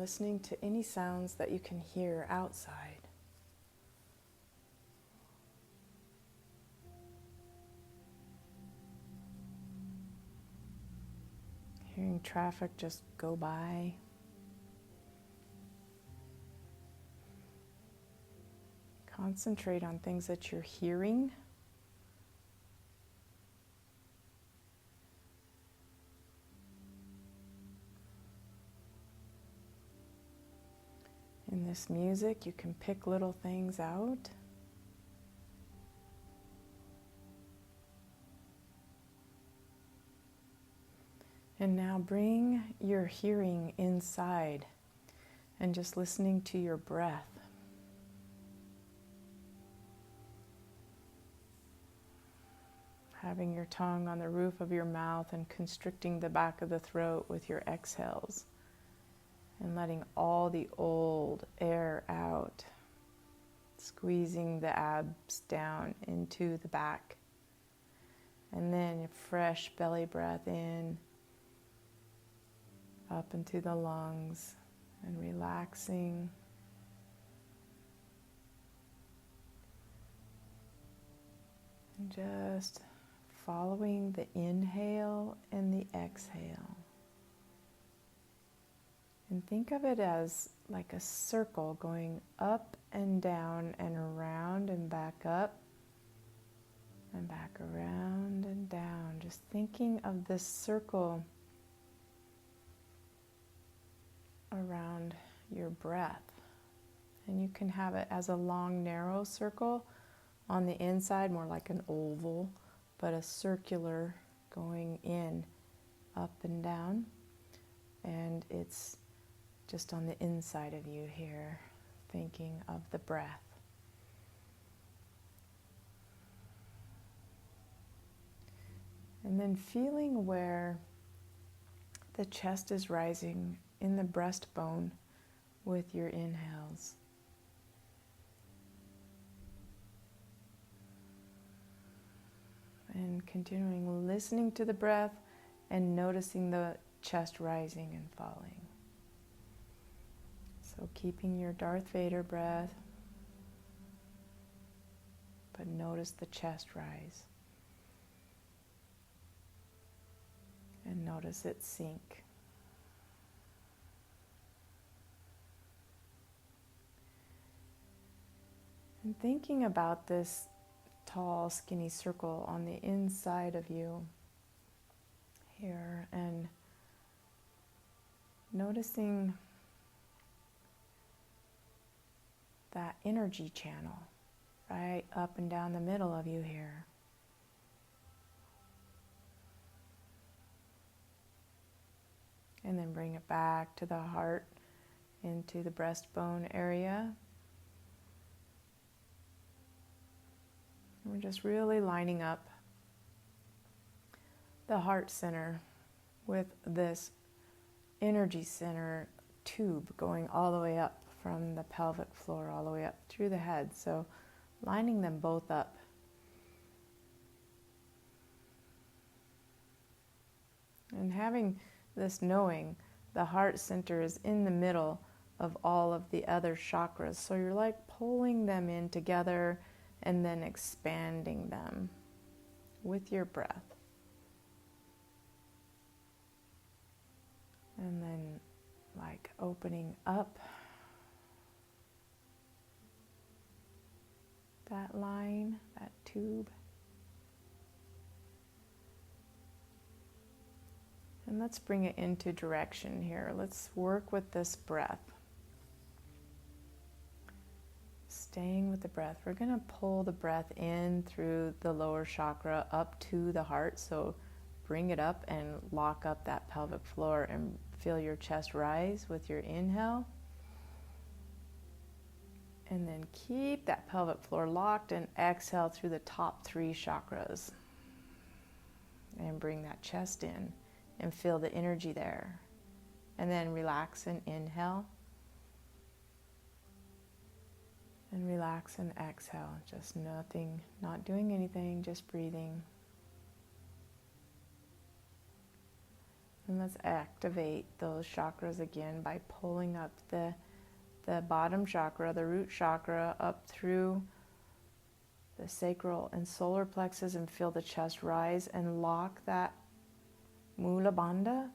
listening to any sounds that you can hear outside. Hearing traffic just go by. Concentrate on things that you're hearing. In this music, you can pick little things out. And now bring your hearing inside and just listening to your breath. Having your tongue on the roof of your mouth and constricting the back of the throat with your exhales. And letting all the old air out. Squeezing the abs down into the back. And then fresh belly breath in. Up into the lungs. And relaxing. And just following the inhale and the exhale. And think of it as like a circle going up and down and around and back up and back around and down. Just thinking of this circle around your breath. And you can have it as a long, narrow circle on the inside, more like an oval, but a circular going in, up and down. And it's just on the inside of you here, thinking of the breath. And then feeling where the chest is rising in the breastbone with your inhales. And continuing listening to the breath and noticing the chest rising and falling. So keeping your Darth Vader breath, but notice the chest rise. And notice it sink. And thinking about this tall, skinny circle on the inside of you here, and noticing that energy channel right up and down the middle of you here. And then bring it back to the heart, into the breastbone area. And we're just really lining up the heart center with this energy center tube going all the way up from the pelvic floor all the way up through the head. So lining them both up. And having this knowing the heart center is in the middle of all of the other chakras. So you're like pulling them in together and then expanding them with your breath. And then like opening up that line, that tube. And let's bring it into direction here. Let's work with this breath. Staying with the breath. We're going to pull the breath in through the lower chakra up to the heart. So bring it up and lock up that pelvic floor and feel your chest rise with your inhale. And then keep that pelvic floor locked and exhale through the top 3 chakras. And bring that chest in and feel the energy there. And then relax and inhale. And relax and exhale. Just nothing, not doing anything, just breathing. And let's activate those chakras again by pulling up the bottom chakra, the root chakra, up through the sacral and solar plexus, and feel the chest rise and lock that Mula Bandha.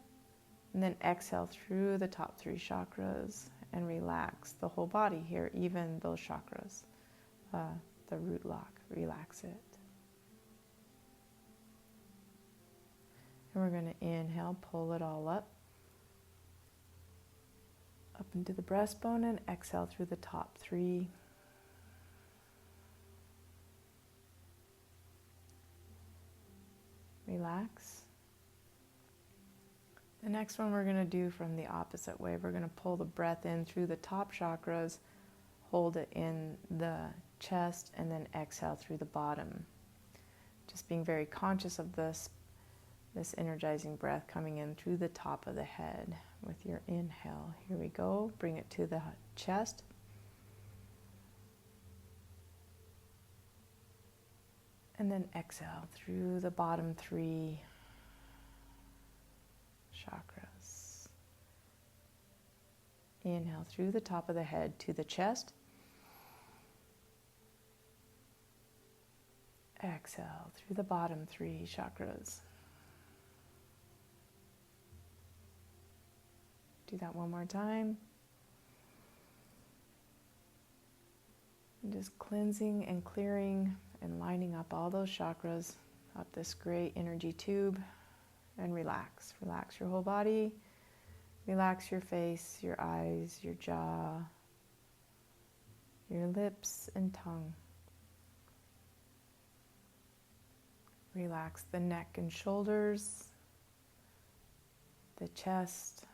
And then exhale through the top 3 chakras and relax the whole body here, even those chakras. The root lock, relax it. And we're going to inhale, pull it all up into the breastbone, and exhale through the top 3. Relax. The next one we're going to do from the opposite way. We're going to pull the breath in through the top chakras, hold it in the chest, and then exhale through the bottom. Just being very conscious of this energizing breath coming in through the top of the head with your inhale. Here we go. Bring it to the chest. And then exhale through the bottom 3 chakras. Inhale through the top of the head to the chest. Exhale through the bottom 3 chakras. Do that one more time. And just cleansing and clearing and lining up all those chakras up this great energy tube. And relax. Relax your whole body. Relax your face, your eyes, your jaw, your lips and tongue. Relax the neck and shoulders, the chest,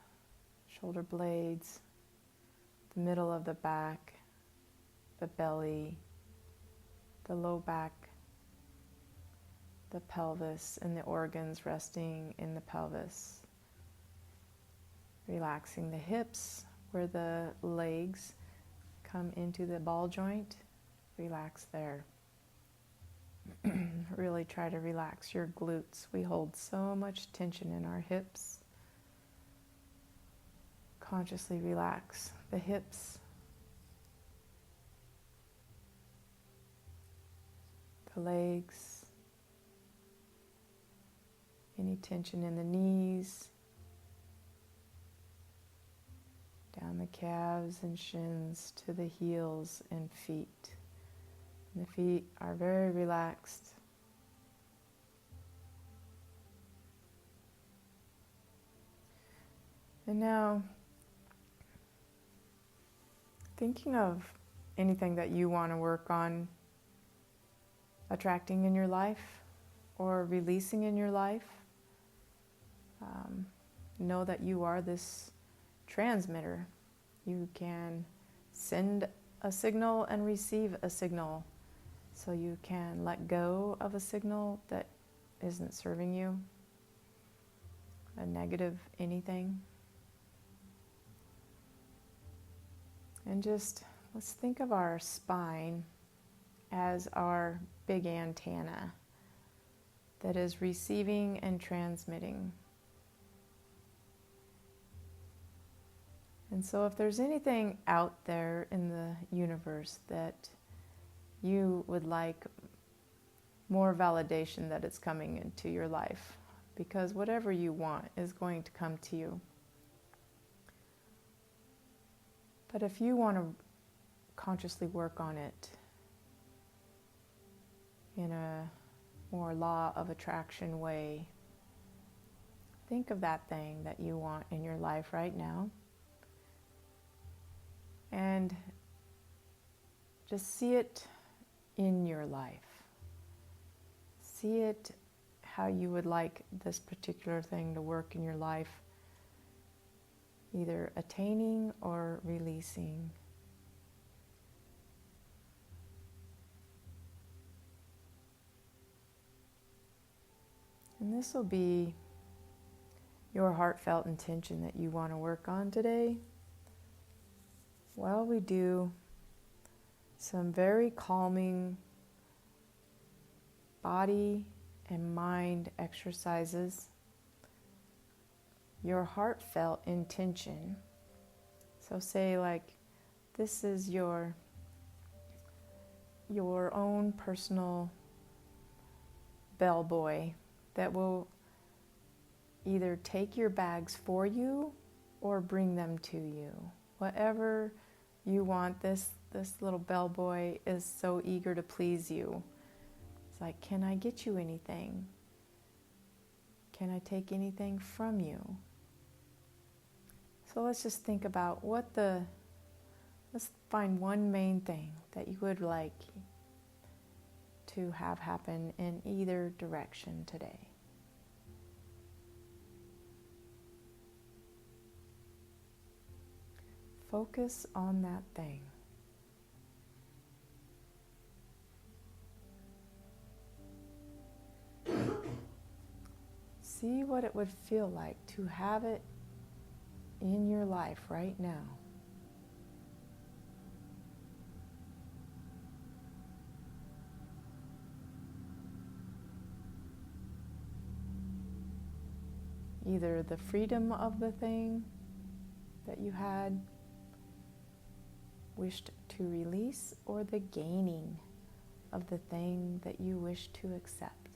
shoulder blades, the middle of the back, the belly, the low back, the pelvis, and the organs resting in the pelvis. Relaxing the hips where the legs come into the ball joint. Relax there. Really try to relax your glutes. We hold so much tension in our hips. Consciously relax the hips, the legs, any tension in the knees, down the calves and shins to the heels and feet. And the feet are very relaxed. And now, thinking of anything that you want to work on attracting in your life or releasing in your life, know that you are this transmitter. You can send a signal and receive a signal. So you can let go of a signal that isn't serving you, a negative anything. And just let's think of our spine as our big antenna that is receiving and transmitting. And so if there's anything out there in the universe that you would like more validation that it's coming into your life, because whatever you want is going to come to you. But if you want to consciously work on it in a more law of attraction way, think of that thing that you want in your life right now. And just see it in your life. See it how you would like this particular thing to work in your life, either attaining or releasing. And this will be your heartfelt intention that you want to work on today. While we do some very calming body and mind exercises, your heartfelt intention. So say like this is your own personal bellboy that will either take your bags for you or bring them to you. Whatever you want, this little bellboy is so eager to please you. It's like, can I get you anything? Can I take anything from you? So let's just think about let's find one main thing that you would like to have happen in either direction today. Focus on that thing. See what it would feel like to have it in your life right now. Either the freedom of the thing that you had wished to release, or the gaining of the thing that you wish to accept.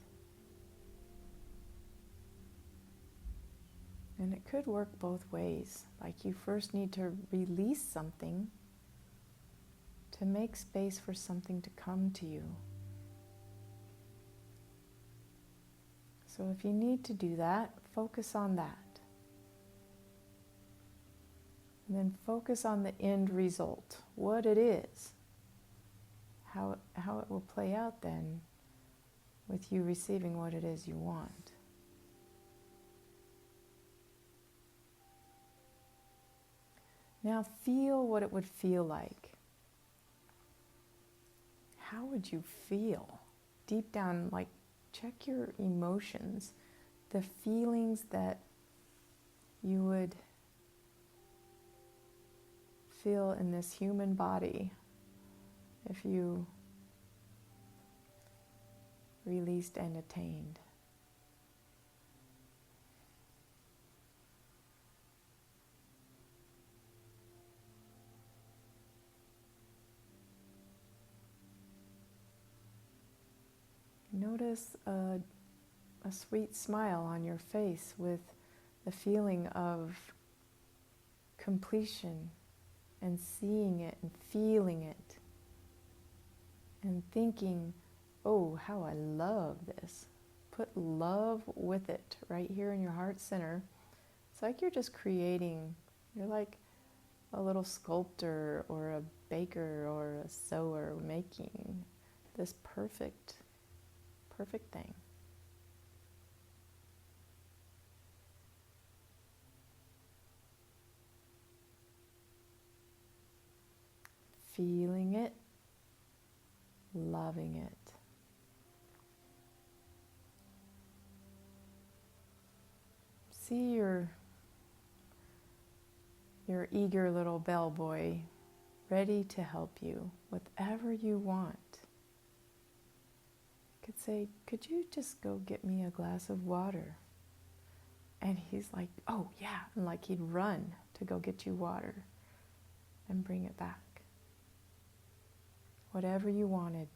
And it could work both ways. Like you first need to release something to make space for something to come to you. So if you need to do that, focus on that. And then focus on the end result, what it is, how it will play out then with you receiving what it is you want. Now feel what it would feel like. How would you feel? Deep down, like check your emotions, the feelings that you would feel in this human body if you released and attained. Notice a sweet smile on your face with the feeling of completion, and seeing it and feeling it and thinking, oh, how I love this. Put love with it right here in your heart center. It's like you're just creating, you're like a little sculptor or a baker or a sewer making this perfect thing. Feeling it, loving it. See your eager little bellboy ready to help you with whatever you want. Could say, could you just go get me a glass of water? And he's like, oh yeah, and like he'd run to go get you water and bring it back. Whatever you wanted.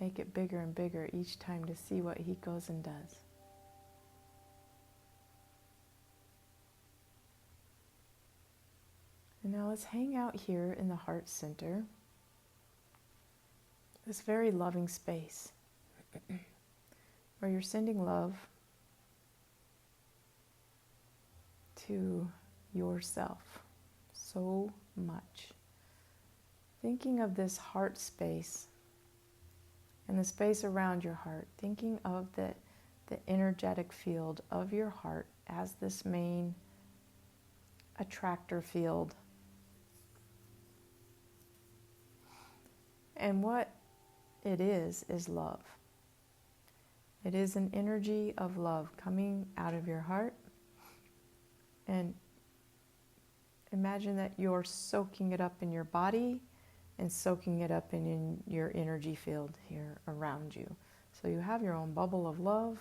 Make it bigger and bigger each time to see what he goes and does. And now let's hang out here in the heart center. This very loving space where you're sending love to yourself so much. Thinking of this heart space and the space around your heart, thinking of the energetic field of your heart as this main attractor field. And what it is love. It is an energy of love coming out of your heart. And imagine that you're soaking it up in your body and soaking it up in your energy field here around you. So you have your own bubble of love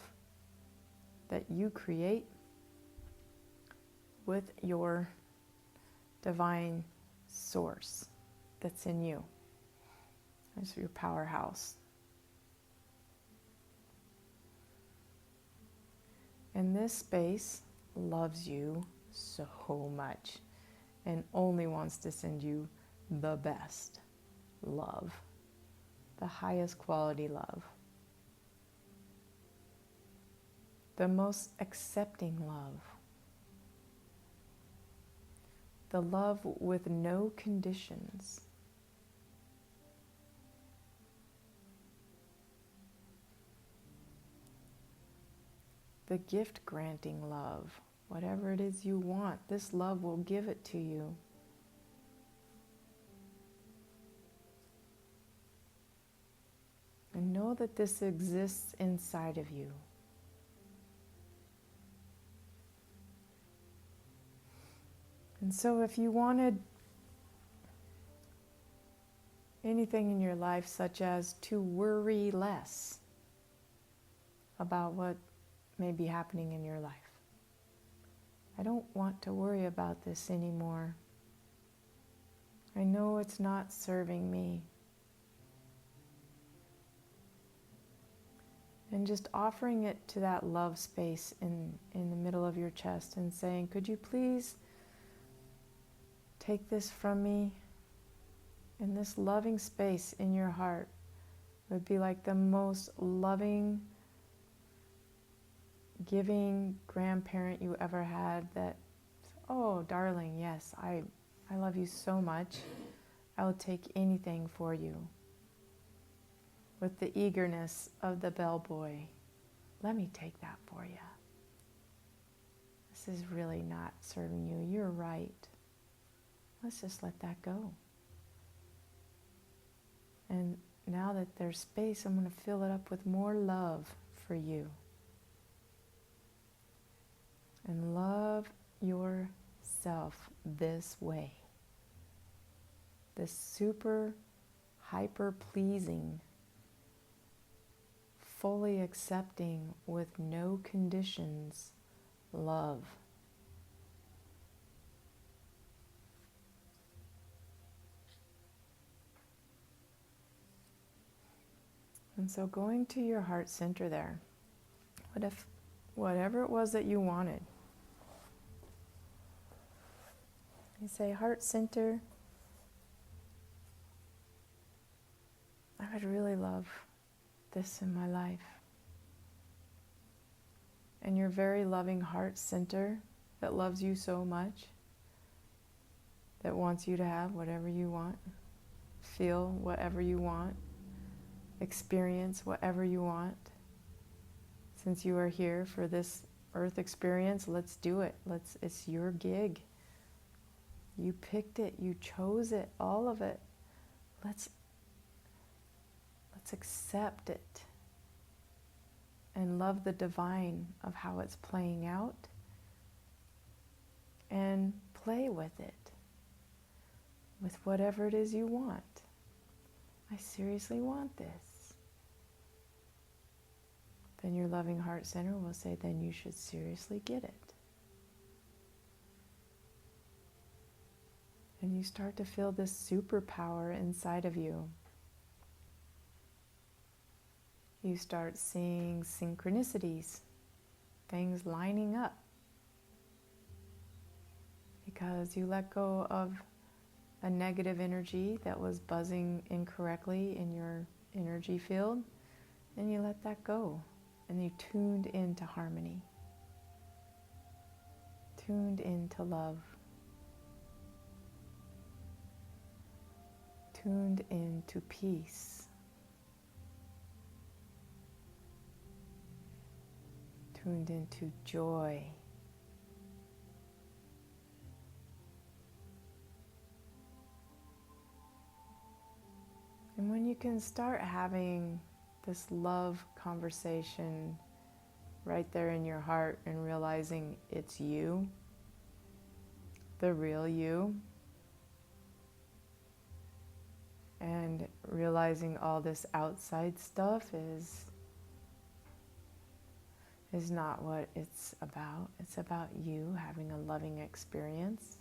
that you create with your divine source that's in you. That's your powerhouse. And this space loves you so much and only wants to send you the best love, the highest quality love, the most accepting love, the love with no conditions. The gift granting love, whatever it is you want, this love will give it to you. And know that this exists inside of you. And so if you wanted anything in your life, such as to worry less about what may be happening in your life. I don't want to worry about this anymore. I know it's not serving me. And just offering it to that love space in the middle of your chest and saying, could you please take this from me? And this loving space in your heart would be like the most loving, giving grandparent you ever had that, oh, darling, yes, I love you so much. I will take anything for you. With the eagerness of the bellboy, let me take that for you. This is really not serving you. You're right. Let's just let that go. And now that there's space, I'm going to fill it up with more love for you. And love yourself this way. This super, hyper pleasing, fully accepting with no conditions love. And so going to your heart center there, whatever it was that you wanted, you say, heart center, I would really love this in my life. And your very loving heart center that loves you so much, that wants you to have whatever you want, feel whatever you want, experience whatever you want. Since you are here for this earth experience, let's do it. It's your gig. You picked it, you chose it, all of it. Let's accept it and love the divine of how it's playing out and play with it, with whatever it is you want. I seriously want this. Then your loving heart center will say, then you should seriously get it. And you start to feel this superpower inside of you. You start seeing synchronicities, things lining up. Because you let go of a negative energy that was buzzing incorrectly in your energy field, and you let that go. And you tuned into harmony, tuned into love, tuned into peace, tuned into joy. And when you can start having this love conversation right there in your heart and realizing it's you, the real you, and realizing all this outside stuff is is not what it's about. It's about you having a loving experience,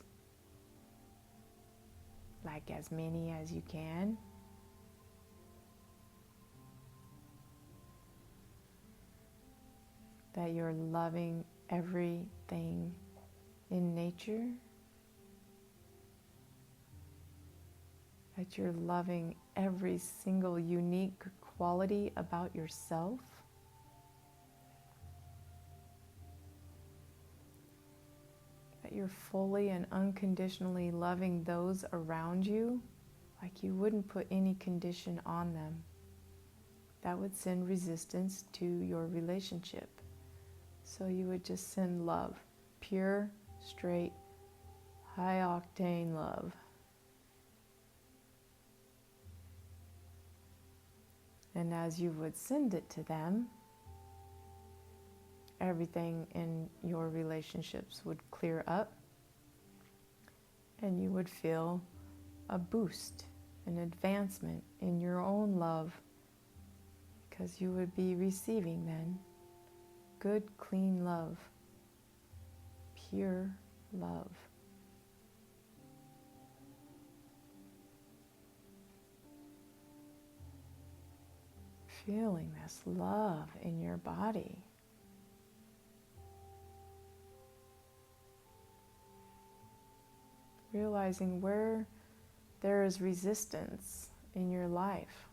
like as many as you can. That you're loving everything in nature. That you're loving every single unique quality about yourself. That you're fully and unconditionally loving those around you, like you wouldn't put any condition on them. That would send resistance to your relationship. So you would just send love, pure, straight, high-octane love. And as you would send it to them, everything in your relationships would clear up, and you would feel a boost, an advancement in your own love, because you would be receiving then good, clean love, pure love. Feeling this love in your body. Realizing where there is resistance in your life.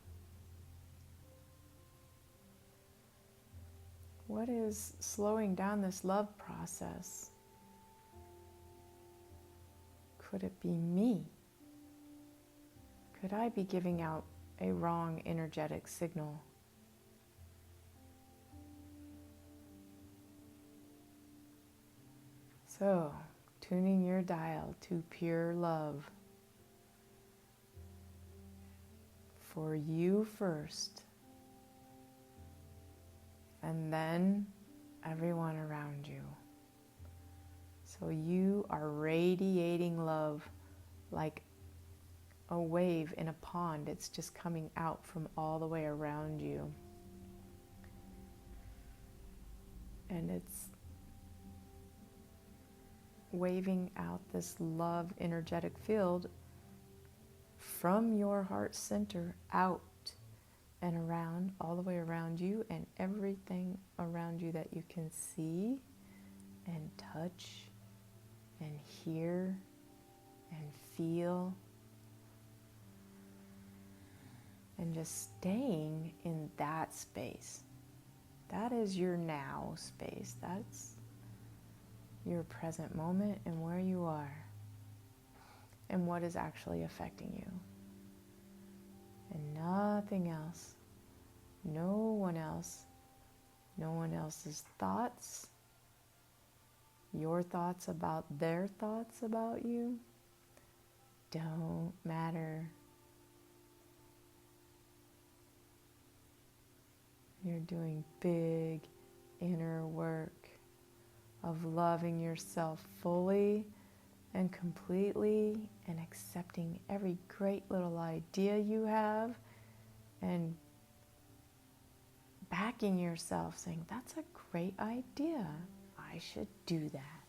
What is slowing down this love process? Could it be me? Could I be giving out a wrong energetic signal? So, tuning your dial to pure love for you first, and then everyone around you. So you are radiating love like a wave in a pond. It's just coming out from all the way around you. And it's waving out this love energetic field from your heart center out and around, all the way around you, and everything around you that you can see and touch and hear and feel, and just staying in that space. That is your now space. That's your present moment and where you are and what is actually affecting you. And nothing else, no one else, no one else's thoughts, your thoughts about their thoughts about you don't matter. You're doing big inner work of loving yourself fully and completely, and accepting every great little idea you have, and backing yourself, saying, that's a great idea, I should do that.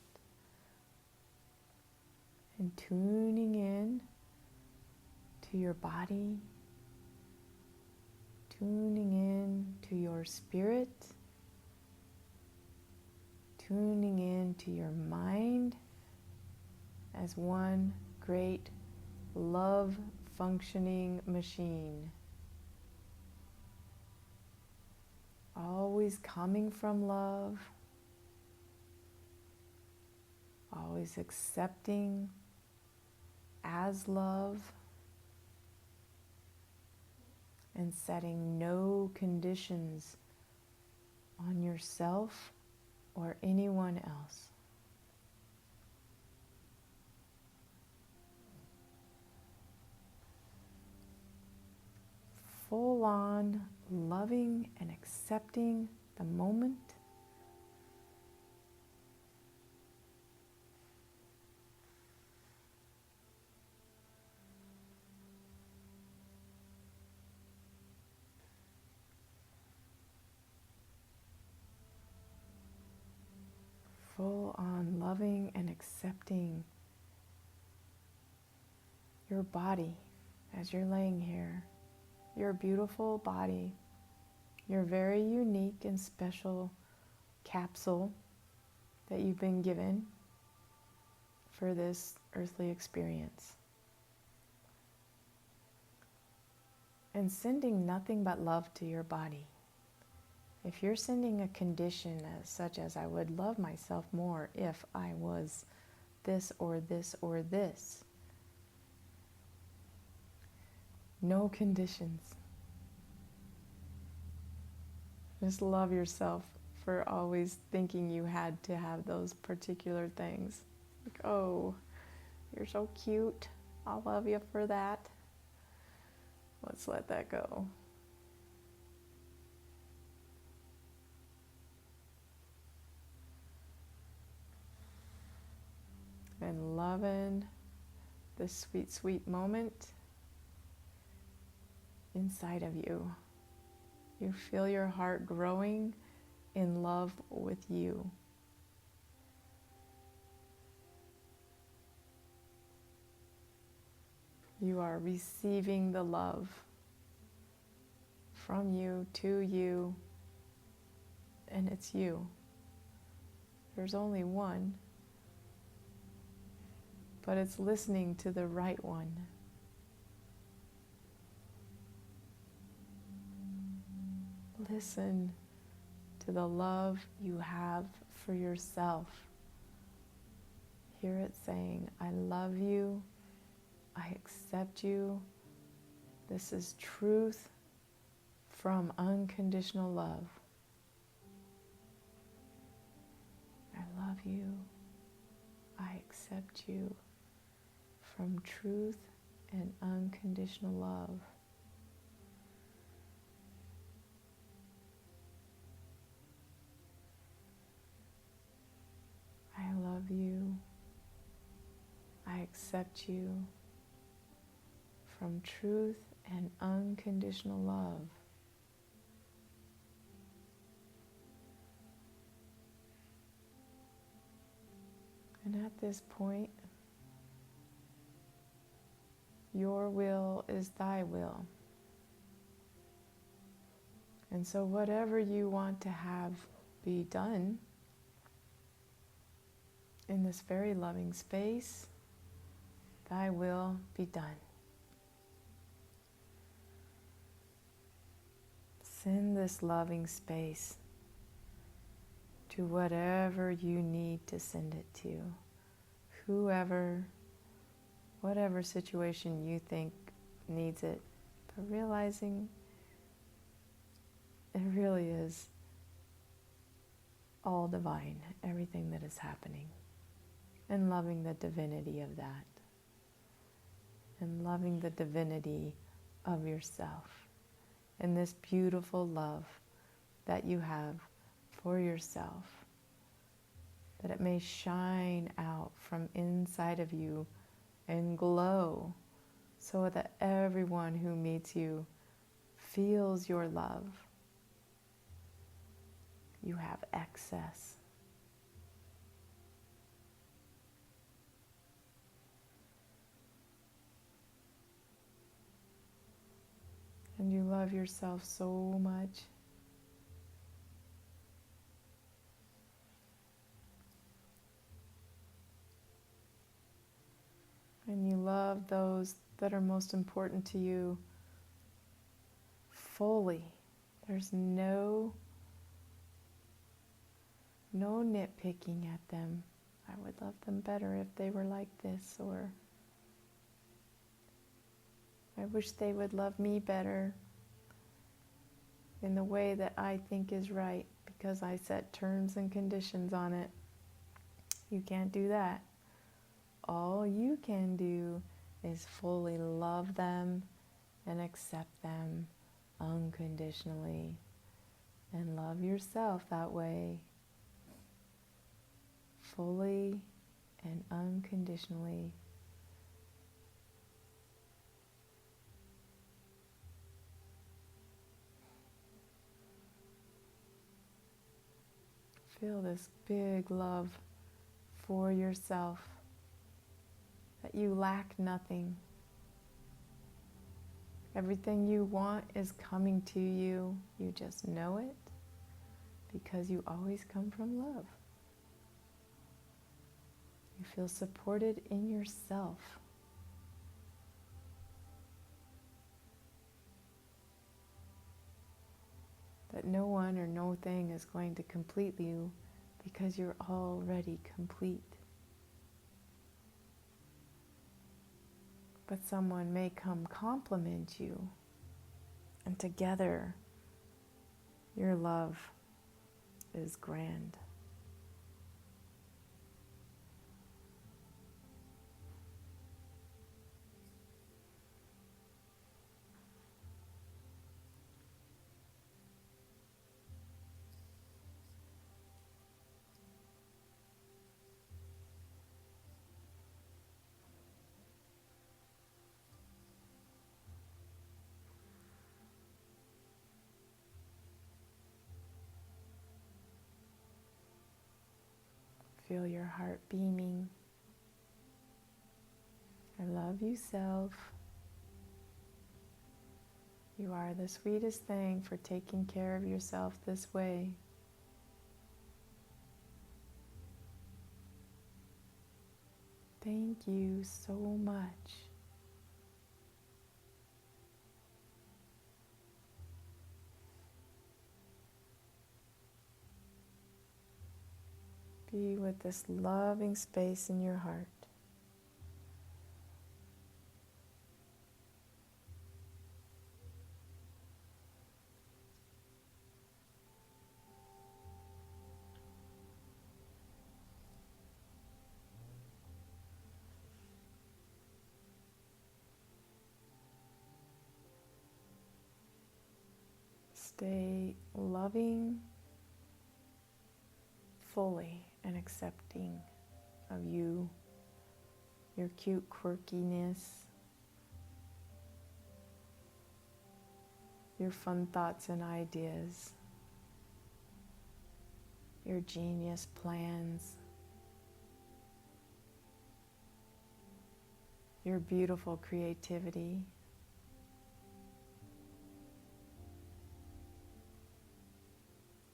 And tuning in to your body, tuning in to your spirit, tuning in to your mind as one great love functioning machine. Always coming from love, always accepting as love, and setting no conditions on yourself or anyone else. Full on loving and accepting the moment. full on loving and accepting your body as you're laying here. Your beautiful body, your very unique and special capsule that you've been given for this earthly experience. And sending nothing but love to your body. If you're sending a condition as such as I would love myself more if I was this or this or this, no conditions. Just love yourself for always thinking you had to have those particular things. Like, oh, you're so cute. I'll love you for that. Let's let that go. And loving this sweet, sweet moment inside of you. You feel your heart growing in love with you. You are receiving the love from you to you, and it's you. There's only one, but it's listening to the right one. Listen to the love you have for yourself. Hear it saying, I love you, I accept you. This is truth from unconditional love. I love you, I accept you from truth and unconditional love. I love you, I accept you from truth and unconditional love. And at this point, your will is thy will. And so whatever you want to have be done in this very loving space, thy will be done. Send this loving space to whatever you need to send it to. Whoever, whatever situation you think needs it. But realizing it really is all divine, everything that is happening. And loving the divinity of that. And loving the divinity of yourself. And this beautiful love that you have for yourself. That it may shine out from inside of you and glow so that everyone who meets you feels your love. You have excess. And you love yourself so much. And you love those that are most important to you fully. There's no nitpicking at them. I would love them better if they were like this, or I wish they would love me better in the way that I think is right because I set terms and conditions on it. You can't do that. All you can do is fully love them and accept them unconditionally and love yourself that way, fully and unconditionally. Feel this big love for yourself, that you lack nothing. Everything you want is coming to you. You just know it because you always come from love. You feel supported in yourself. That no one or no thing is going to complete you because you're already complete. But someone may come compliment you, and together your love is grand. Feel your heart beaming. I love you, self. You are the sweetest thing for taking care of yourself this way. Thank you so much. Be with this loving space in your heart. Stay loving fully and accepting of you, your cute quirkiness, your fun thoughts and ideas, your genius plans, your beautiful creativity,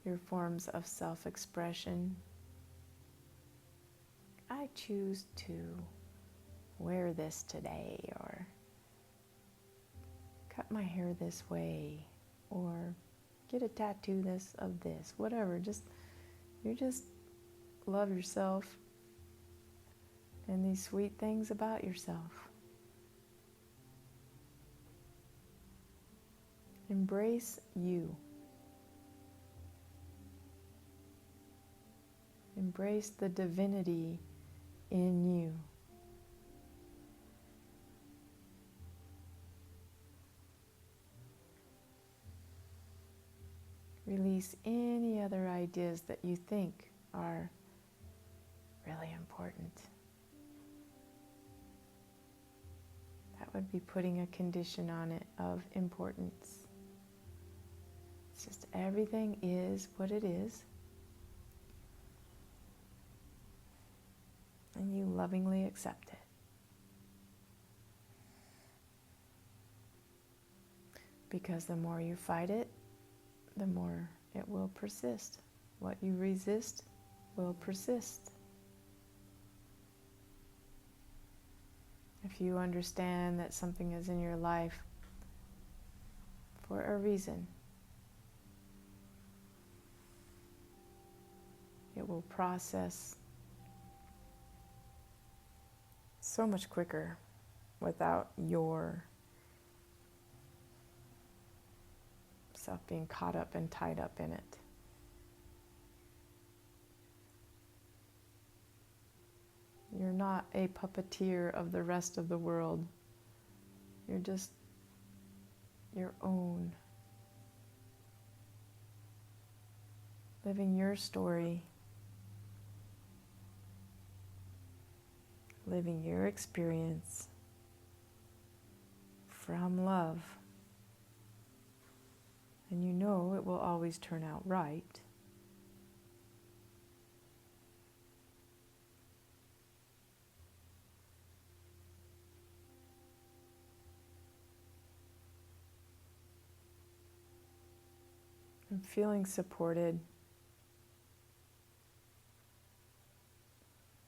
your forms of self-expression. I choose to wear this today, or cut my hair this way, or get a tattoo of this, whatever. You just love yourself and these sweet things about yourself. Embrace you. Embrace the divinity in you. Release any other ideas that you think are really important. That would be putting a condition on it of importance. It's just everything is what it is. And you lovingly accept it. Because the more you fight it, the more it will persist. What you resist will persist. If you understand that something is in your life for a reason, it will process so much quicker without your self being caught up and tied up in it. You're not a puppeteer of the rest of the world. You're just your own. Living your story. Living your experience from love. And you know it will always turn out right. and feeling supported,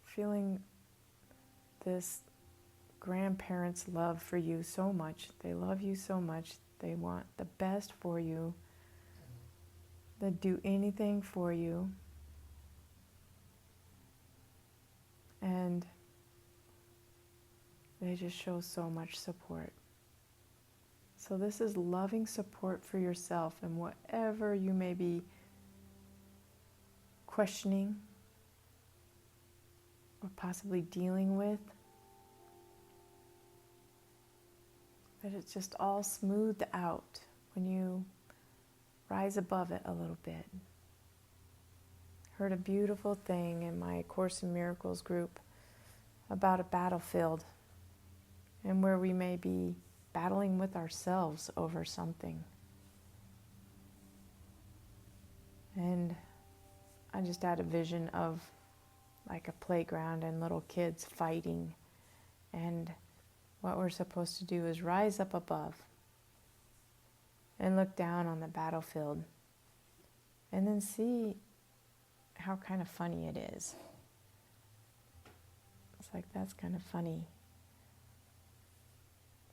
feeling this grandparents' love for you so much. They love you so much. They want the best for you. They do anything for you. And they just show so much support. So this is loving support for yourself, and whatever you may be questioning or possibly dealing with, that it's just all smoothed out when you rise above it a little bit. Heard a beautiful thing in my Course in Miracles group about a battlefield, and where we may be battling with ourselves over something. And I just had a vision of like a playground and little kids fighting, and what we're supposed to do is rise up above and look down on the battlefield and then see how kind of funny it is. It's like, that's kind of funny.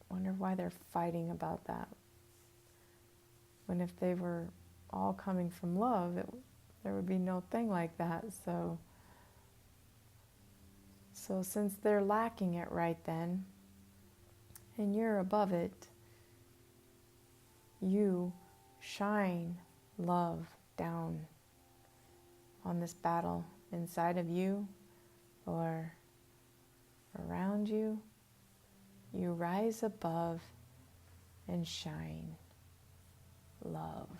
Wonder why they're fighting about that. When if they were all coming from love, there would be no thing like that. So since they're lacking it right then, and you're above it, you shine love down on this battle inside of you or around you. You rise above and shine love.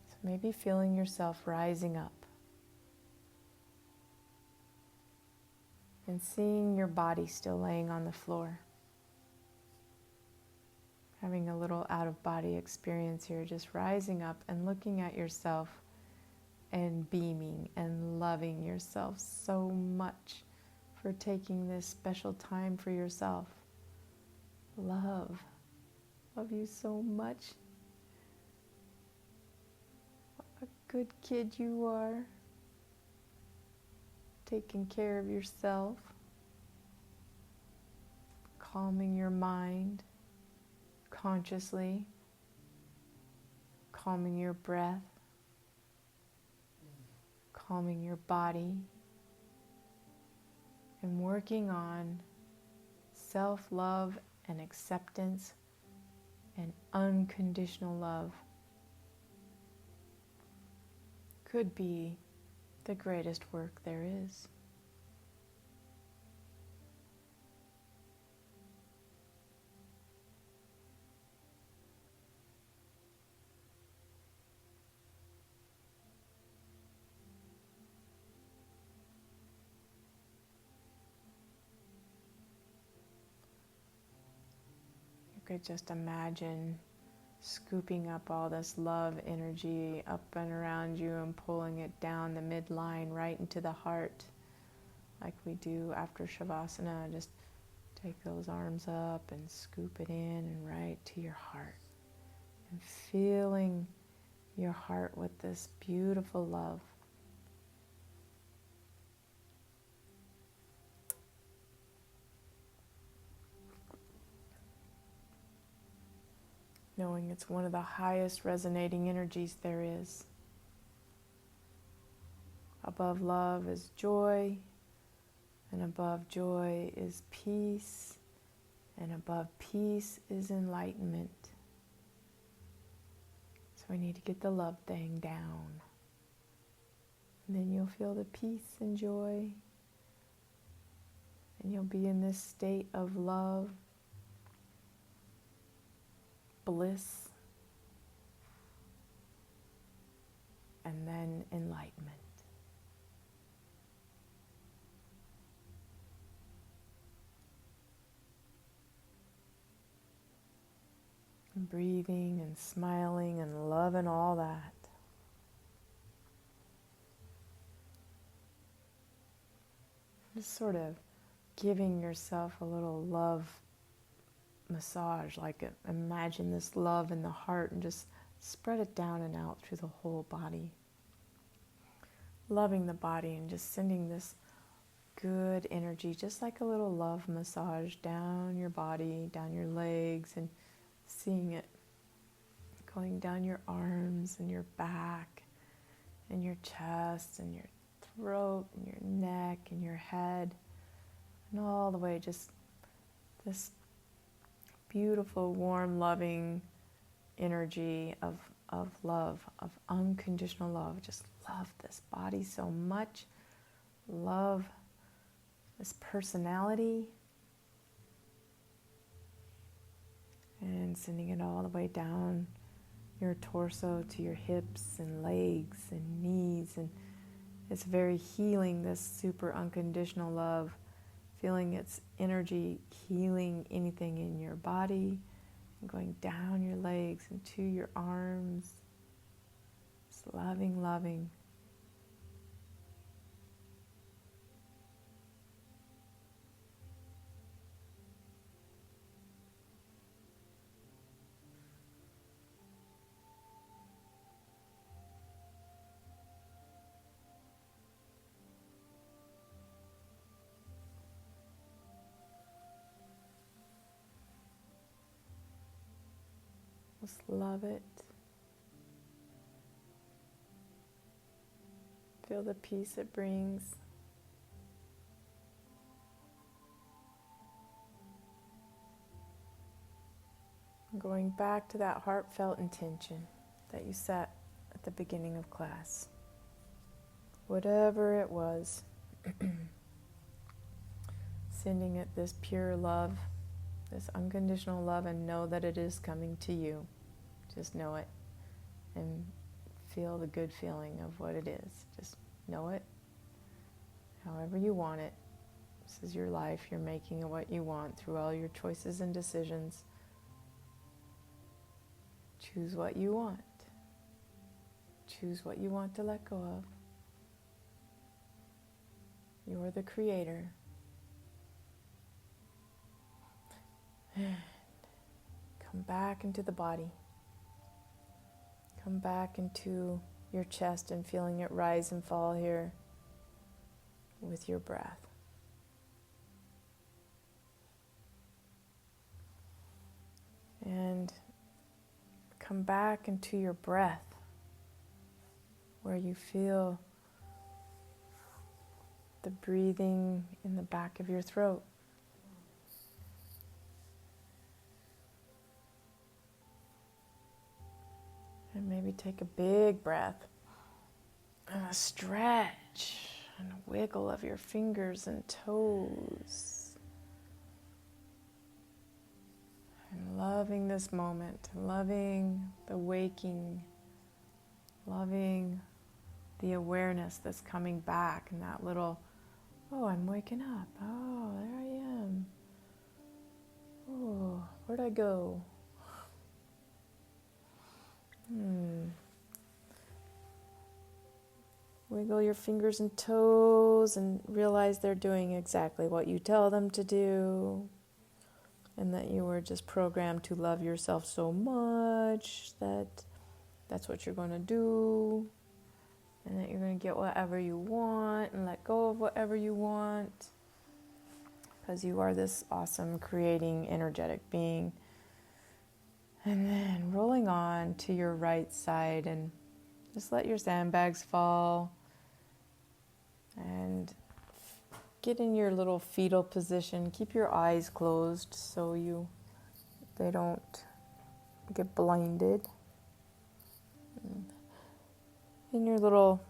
So maybe feeling yourself rising up and seeing your body still laying on the floor. Having a little out-of-body experience here, just rising up and looking at yourself and beaming and loving yourself so much for taking this special time for yourself. Love you so much. What a good kid you are. Taking care of yourself. Calming your mind consciously. Calming your breath. Calming your body. And working on self-love and acceptance and unconditional love could be the greatest work there is. You could just imagine scooping up all this love energy up and around you and pulling it down the midline right into the heart, like we do after Shavasana. Just take those arms up and scoop it in and right to your heart, and filling your heart with this beautiful love. Knowing it's one of the highest resonating energies there is. Above love is joy, and above joy is peace, and above peace is enlightenment. So we need to get the love thing down. And then you'll feel the peace and joy, and you'll be in this state of love, bliss, and then enlightenment. And breathing and smiling and loving all that. Just sort of giving yourself a little love massage, like imagine this love in the heart and just spread it down and out through the whole body. Loving the body and just sending this good energy, just like a little love massage down your body, down your legs, and seeing it going down your arms and your back and your chest and your throat and your neck and your head, and all the way, just this beautiful, warm, loving energy of love, of unconditional love. Just love this body so much. Love this personality. And sending it all the way down your torso to your hips and legs and knees. And it's very healing, this super unconditional love. Feeling its energy healing anything in your body, and going down your legs and to your arms. Just loving, loving. Just love it. Feel the peace it brings. Going back to that heartfelt intention that you set at the beginning of class. Whatever it was, sending it this pure love, this unconditional love, and know that it is coming to you. Just know it and feel the good feeling of what it is. Just know it however you want it. This is your life. You're making it what you want through all your choices and decisions. Choose what you want. Choose what you want to let go of. You're the creator. And come back into the body. Come back into your chest and feeling it rise and fall here with your breath. And come back into your breath, where you feel the breathing in the back of your throat. And maybe take a big breath and a stretch and a wiggle of your fingers and toes. And loving this moment, loving the waking, loving the awareness that's coming back, and that little, oh, I'm waking up. Oh, there I am. Oh, where'd I go? Wiggle your fingers and toes and realize they're doing exactly what you tell them to do, and that you were just programmed to love yourself so much that that's what you're going to do, and that you're going to get whatever you want and let go of whatever you want, because you are this awesome, creating, energetic being. And then rolling on to your right side, and just let your sandbags fall and get in your little fetal position. Keep your eyes closed so they don't get blinded. In your little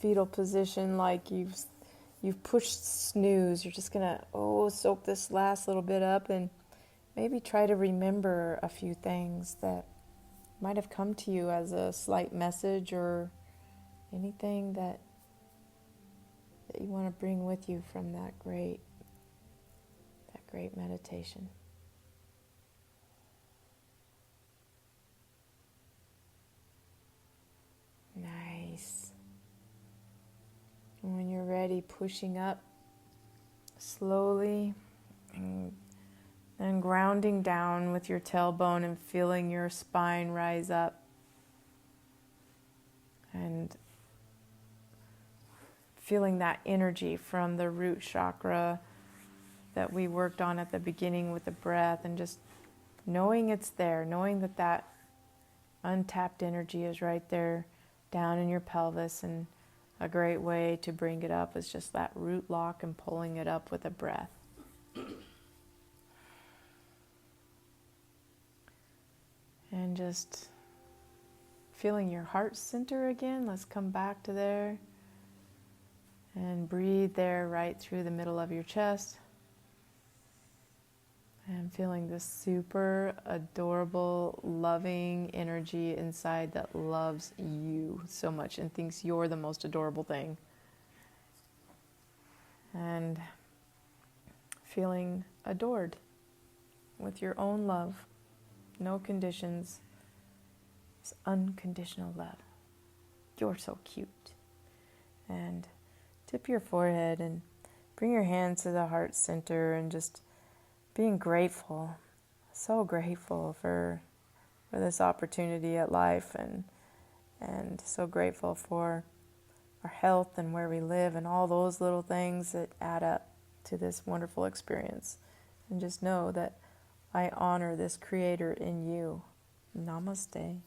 fetal position, like you've pushed snooze, you're just gonna soak this last little bit up, and maybe try to remember a few things that might have come to you as a slight message, or anything that you want to bring with you from that great meditation. Nice. And when you're ready, pushing up slowly and And grounding down with your tailbone and feeling your spine rise up. And feeling that energy from the root chakra that we worked on at the beginning with the breath, and just knowing it's there, knowing that that untapped energy is right there down in your pelvis. And a great way to bring it up is just that root lock and pulling it up with a breath. And just feeling your heart center again. Let's come back to there. And breathe there right through the middle of your chest. And feeling this super adorable, loving energy inside that loves you so much and thinks you're the most adorable thing. And feeling adored with your own love. No conditions. It's unconditional love. You're so cute. And tip your forehead and bring your hands to the heart center and just being grateful, so grateful for this opportunity at life, and so grateful for our health and where we live and all those little things that add up to this wonderful experience. And just know that I honor this creator in you. Namaste.